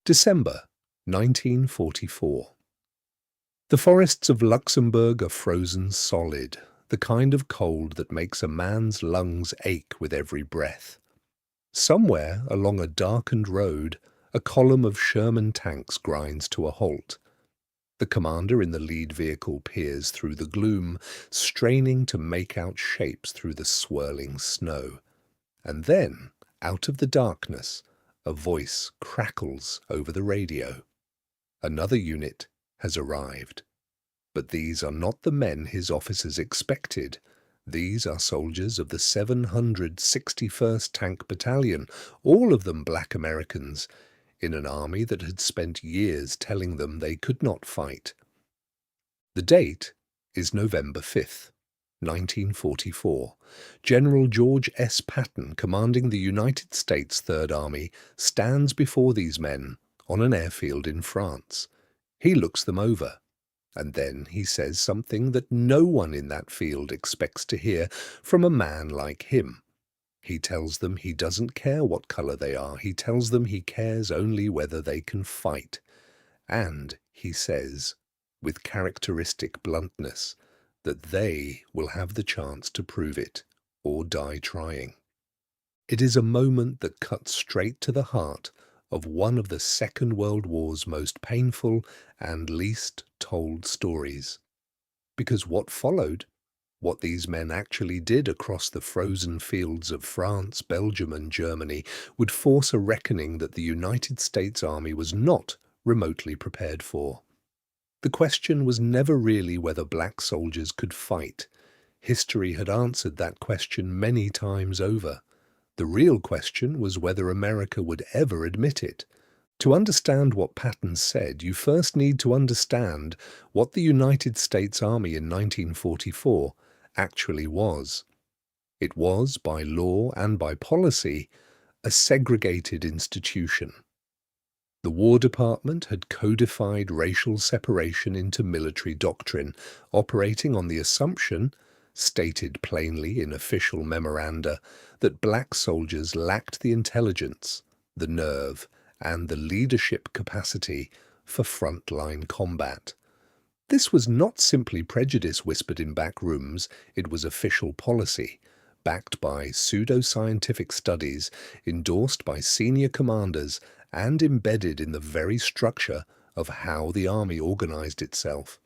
December 1944. The forests of Luxembourg are frozen solid, the kind of cold that makes a man's lungs ache with every breath. Somewhere along a darkened road, a column of Sherman tanks grinds to a halt. The commander in the lead vehicle peers through the gloom, straining to make out shapes through the swirling snow. And then, out of the darkness, a voice crackles over the radio. Another unit has arrived. But these are not the men his officers expected. These are soldiers of the 761st Tank Battalion, all of them black Americans, in an army that had spent years telling them they could not fight. The date is November 5th, 1944. General George S. Patton, commanding the United States Third Army, stands before these men on an airfield in France. He looks them over, and then he says something that no one in that field expects to hear from a man like him. He tells them he doesn't care what color they are. He tells them he cares only whether they can fight. And he says, with characteristic bluntness, that they will have the chance to prove it or die trying. It is a moment that cuts straight to the heart of one of the Second World War's most painful and least told stories. Because what followed, what these men actually did across the frozen fields of France, Belgium and Germany, would force a reckoning that the United States Army was not remotely prepared for. The question was never really whether black soldiers could fight. History had answered that question many times over. The real question was whether America would ever admit it. To understand what Patton said, you first need to understand what the United States Army in 1944 actually was. It was, by law and by policy, a segregated institution. The War Department had codified racial separation into military doctrine, operating on the assumption, stated plainly in official memoranda, that black soldiers lacked the intelligence, the nerve, and the leadership capacity for frontline combat. This was not simply prejudice whispered in back rooms, it was official policy, backed by pseudo-scientific studies, endorsed by senior commanders, and embedded in the very structure of how the army organized itself.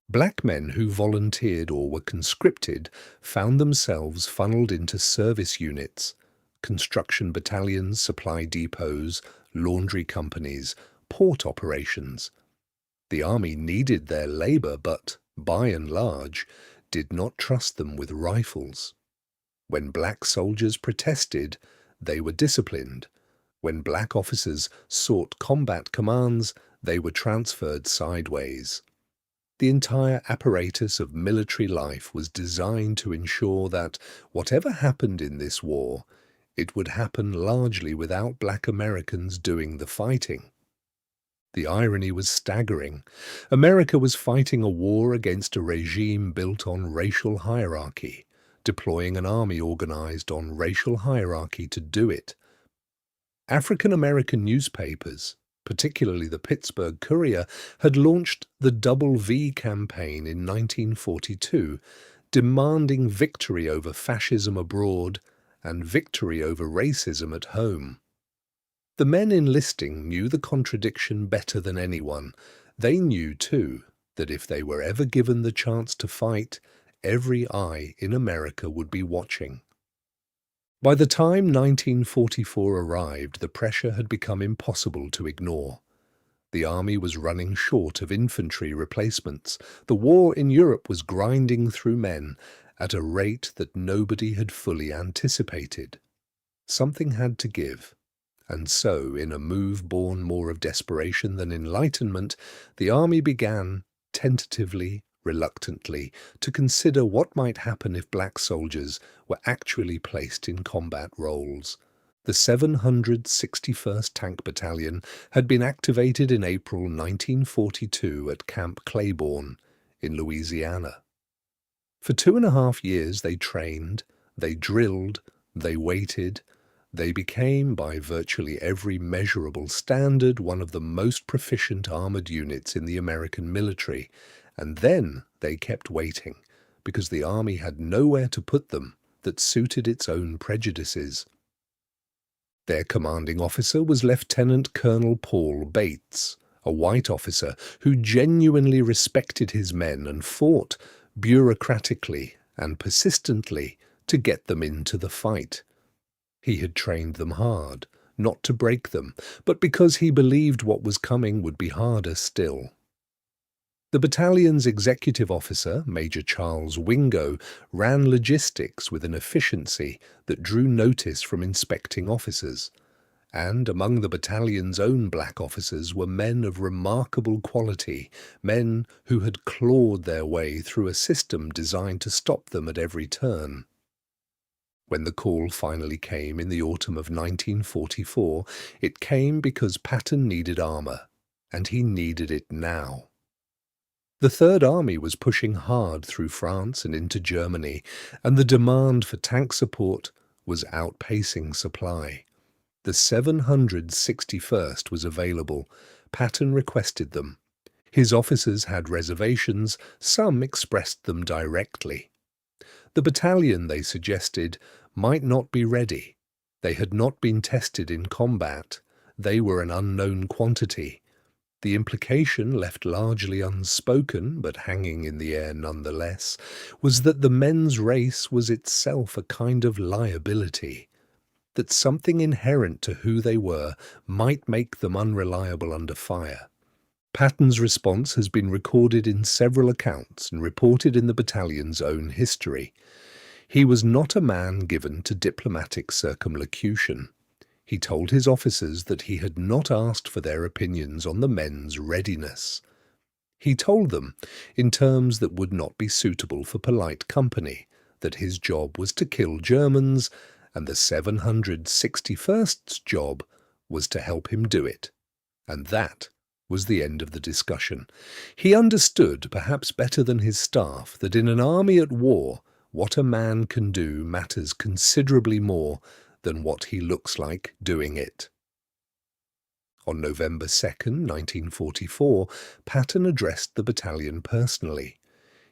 Black men who volunteered or were conscripted found themselves funneled into service units, construction battalions, supply depots, laundry companies, port operations. The army needed their labor but, by and large, did not trust them with rifles. When black soldiers protested, they were disciplined. When black officers sought combat commands, they were transferred sideways. The entire apparatus of military life was designed to ensure that, whatever happened in this war, it would happen largely without black Americans doing the fighting. The irony was staggering. America was fighting a war against a regime built on racial hierarchy, deploying an army organized on racial hierarchy to do it. African American newspapers, particularly the Pittsburgh Courier, had launched the Double V campaign in 1942, demanding victory over fascism abroad and victory over racism at home. The men enlisting knew the contradiction better than anyone. They knew, too, that if they were ever given the chance to fight, every eye in America would be watching. By the time 1944 arrived, the pressure had become impossible to ignore. The army was running short of infantry replacements. The war in Europe was grinding through men at a rate that nobody had fully anticipated. Something had to give. And so, in a move born more of desperation than enlightenment, the army began, tentatively, reluctantly, to consider what might happen if black soldiers were actually placed in combat roles. The 761st Tank Battalion had been activated in April 1942 at Camp Claiborne in Louisiana. For 2.5 years they trained, they drilled, they waited, They became, by virtually every measurable standard, one of the most proficient armored units in the American military, and then they kept waiting, because the army had nowhere to put them that suited its own prejudices. Their commanding officer was Lieutenant Colonel Paul Bates, a white officer who genuinely respected his men and fought bureaucratically and persistently to get them into the fight. He had trained them hard, not to break them, but because he believed what was coming would be harder still. The battalion's executive officer, Major Charles Wingo, ran logistics with an efficiency that drew notice from inspecting officers, and among the battalion's own black officers were men of remarkable quality, men who had clawed their way through a system designed to stop them at every turn. When the call finally came in the autumn of 1944, it came because Patton needed armour, and he needed it now. The Third Army was pushing hard through France and into Germany, and the demand for tank support was outpacing supply. The 761st was available. Patton requested them. His officers had reservations, some expressed them directly. The battalion, they suggested, might not be ready. They had not been tested in combat. They were an unknown quantity. The implication, left largely unspoken, but hanging in the air nonetheless, was that the men's race was itself a kind of liability, that something inherent to who they were might make them unreliable under fire. Patton's response has been recorded in several accounts and reported in the battalion's own history. He was not a man given to diplomatic circumlocution. He told his officers that he had not asked for their opinions on the men's readiness. He told them, in terms that would not be suitable for polite company, that his job was to kill Germans, and the 761st's job was to help him do it. And that was the end of the discussion. He understood, perhaps better than his staff, that in an army at war, what a man can do matters considerably more than what he looks like doing it. On November 2nd, 1944, Patton addressed the battalion personally.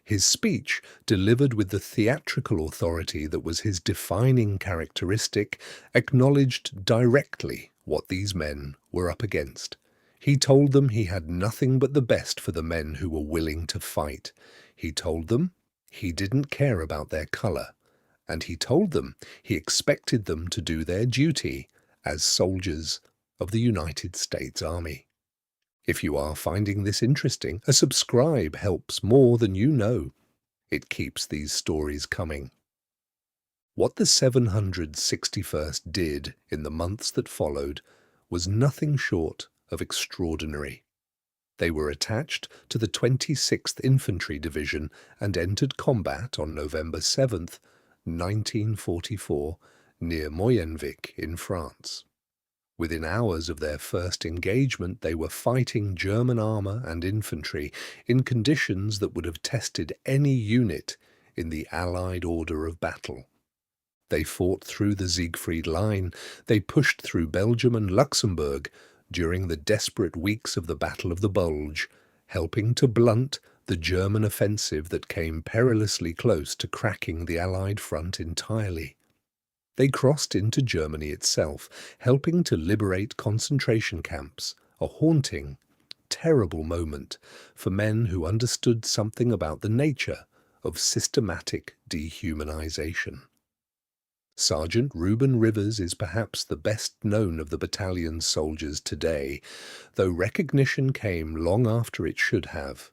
His speech, delivered with the theatrical authority that was his defining characteristic, acknowledged directly what these men were up against. He told them he had nothing but the best for the men who were willing to fight. He told them he didn't care about their colour, and he told them he expected them to do their duty as soldiers of the United States Army. If you are finding this interesting, a subscribe helps more than you know. It keeps these stories coming. What the 761st did in the months that followed was nothing short of extraordinary. They were attached to the 26th Infantry Division and entered combat on November 7th, 1944, near Moyenvic in France. Within hours of their first engagement, they were fighting German armour and infantry in conditions that would have tested any unit in the Allied order of battle. They fought through the Siegfried Line. They pushed through Belgium and Luxembourg during the desperate weeks of the Battle of the Bulge, helping to blunt the German offensive that came perilously close to cracking the Allied front entirely. They crossed into Germany itself, helping to liberate concentration camps, a haunting, terrible moment for men who understood something about the nature of systematic dehumanization. Sergeant Reuben Rivers is perhaps the best known of the battalion's soldiers today, though recognition came long after it should have.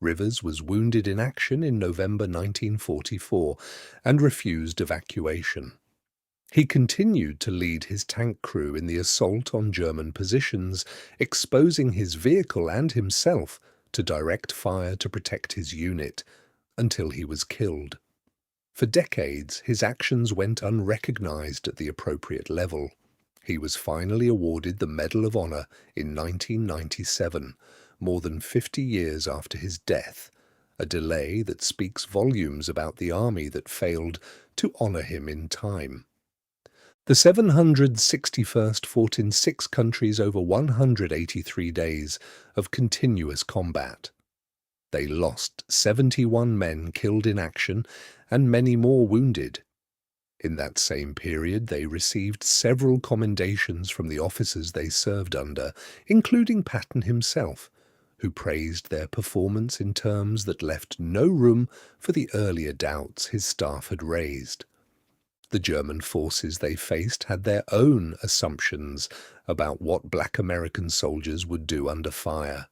Rivers was wounded in action in November 1944 and refused evacuation. He continued to lead his tank crew in the assault on German positions, exposing his vehicle and himself to direct fire to protect his unit, until he was killed. For decades, his actions went unrecognized at the appropriate level. He was finally awarded the Medal of Honor in 1997, more than 50 years after his death, a delay that speaks volumes about the army that failed to honor him in time. The 761st fought in 6 countries over 183 days of continuous combat. They lost 71 men killed in action and many more wounded. In that same period, they received several commendations from the officers they served under, including Patton himself, who praised their performance in terms that left no room for the earlier doubts his staff had raised. The German forces they faced had their own assumptions about what black American soldiers would do under fire.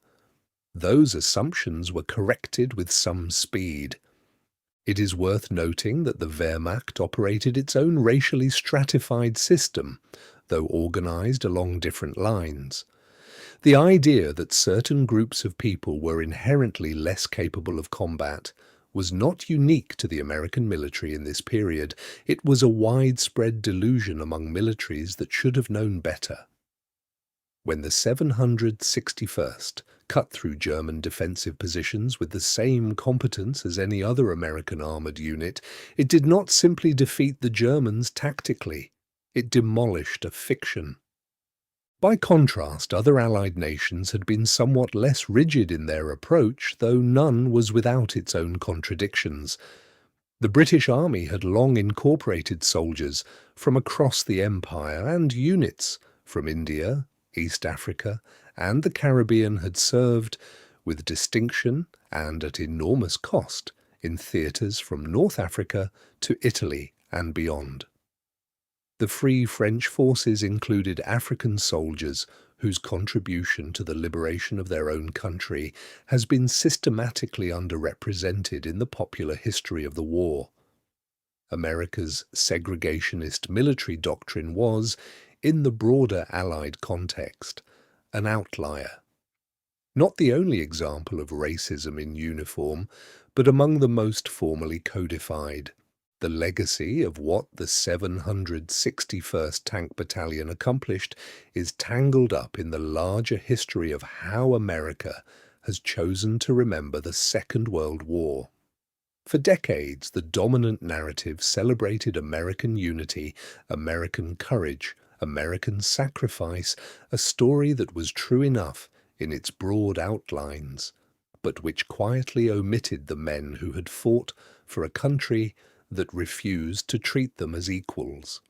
Those assumptions were corrected with some speed. It is worth noting that the Wehrmacht operated its own racially stratified system, though organized along different lines. The idea that certain groups of people were inherently less capable of combat was not unique to the American military in this period. It was a widespread delusion among militaries that should have known better. When the 761st cut through German defensive positions with the same competence as any other American armoured unit, it did not simply defeat the Germans tactically, it demolished a fiction. By contrast, other Allied nations had been somewhat less rigid in their approach, though none was without its own contradictions. The British Army had long incorporated soldiers from across the Empire, and units from India, East Africa, and the Caribbean had served with distinction and at enormous cost in theatres from North Africa to Italy and beyond. The Free French forces included African soldiers whose contribution to the liberation of their own country has been systematically underrepresented in the popular history of the war. America's segregationist military doctrine was, in the broader Allied context, an outlier. Not the only example of racism in uniform, but among the most formally codified. The legacy of what the 761st Tank Battalion accomplished is tangled up in the larger history of how America has chosen to remember the Second World War. For decades, the dominant narrative celebrated American unity, American courage, American sacrifice, a story that was true enough in its broad outlines, but which quietly omitted the men who had fought for a country that refused to treat them as equals.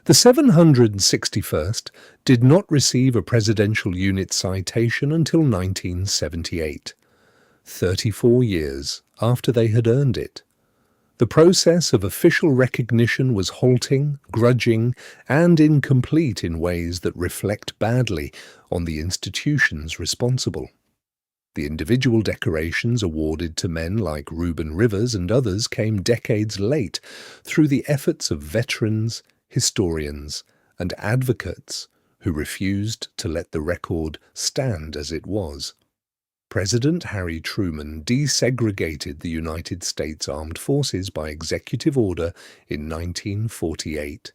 The 761st did not receive a presidential unit citation until 1978, 34 years after they had earned it. The process of official recognition was halting, grudging, and incomplete in ways that reflect badly on the institutions responsible. The individual decorations awarded to men like Reuben Rivers and others came decades late through the efforts of veterans, historians, and advocates who refused to let the record stand as it was. President Harry Truman desegregated the United States Armed Forces by executive order in 1948,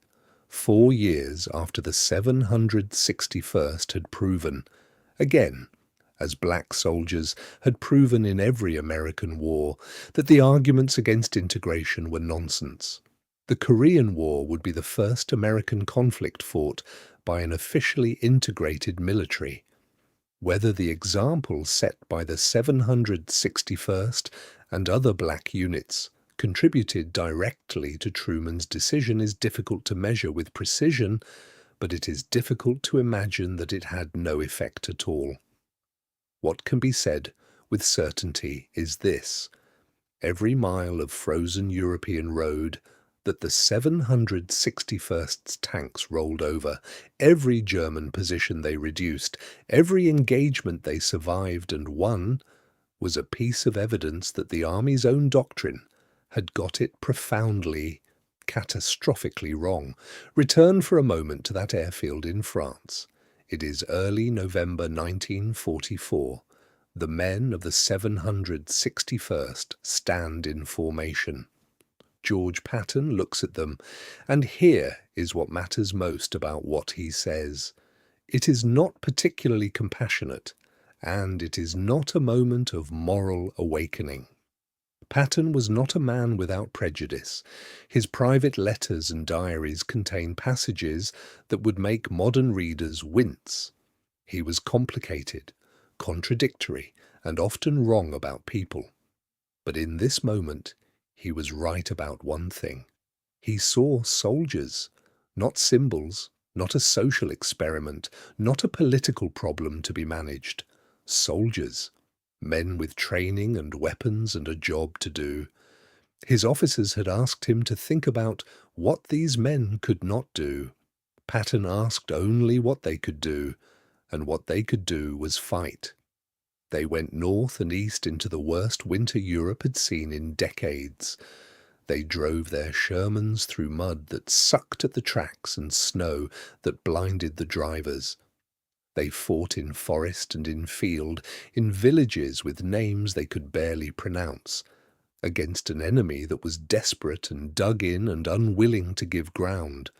4 years after the 761st had proven, again, as black soldiers had proven in every American war, that the arguments against integration were nonsense. The Korean War would be the first American conflict fought by an officially integrated military. Whether the example set by the 761st and other black units contributed directly to Truman's decision is difficult to measure with precision, but it is difficult to imagine that it had no effect at all. What can be said with certainty is this: every mile of frozen European road that the 761st's tanks rolled over, every German position they reduced, every engagement they survived and won, was a piece of evidence that the Army's own doctrine had got it profoundly, catastrophically wrong. Return for a moment to that airfield in France. It is early November 1944. The men of the 761st stand in formation. George Patton looks at them, and here is what matters most about what he says. It is not particularly compassionate, and it is not a moment of moral awakening. Patton was not a man without prejudice. His private letters and diaries contain passages that would make modern readers wince. He was complicated, contradictory, and often wrong about people. But in this moment, he was right about one thing. He saw soldiers, not symbols, not a social experiment, not a political problem to be managed. Soldiers, men with training and weapons and a job to do. His officers had asked him to think about what these men could not do. Patton asked only what they could do, and what they could do was fight. They went north and east into the worst winter Europe had seen in decades. They drove their Shermans through mud that sucked at the tracks and snow that blinded the drivers. They fought in forest and in field, in villages with names they could barely pronounce, against an enemy that was desperate and dug in and unwilling to give ground.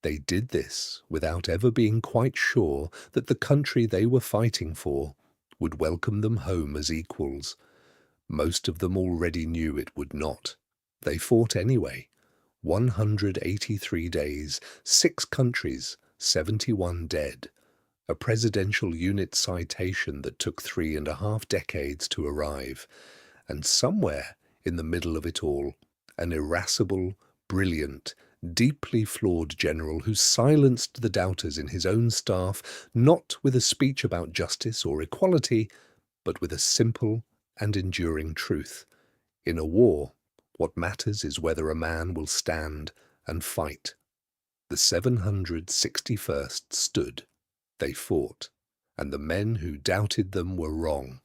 They did this without ever being quite sure that the country they were fighting for would welcome them home as equals. Most of them already knew it would not. They fought anyway. 183 days, 6 countries, 71 dead. A presidential unit citation that took 3.5 decades to arrive. And somewhere in the middle of it all, an irascible, brilliant, deeply flawed general who silenced the doubters in his own staff, not with a speech about justice or equality, but with a simple and enduring truth. In a war, what matters is whether a man will stand and fight. The 761st stood. They fought, and the men who doubted them were wrong.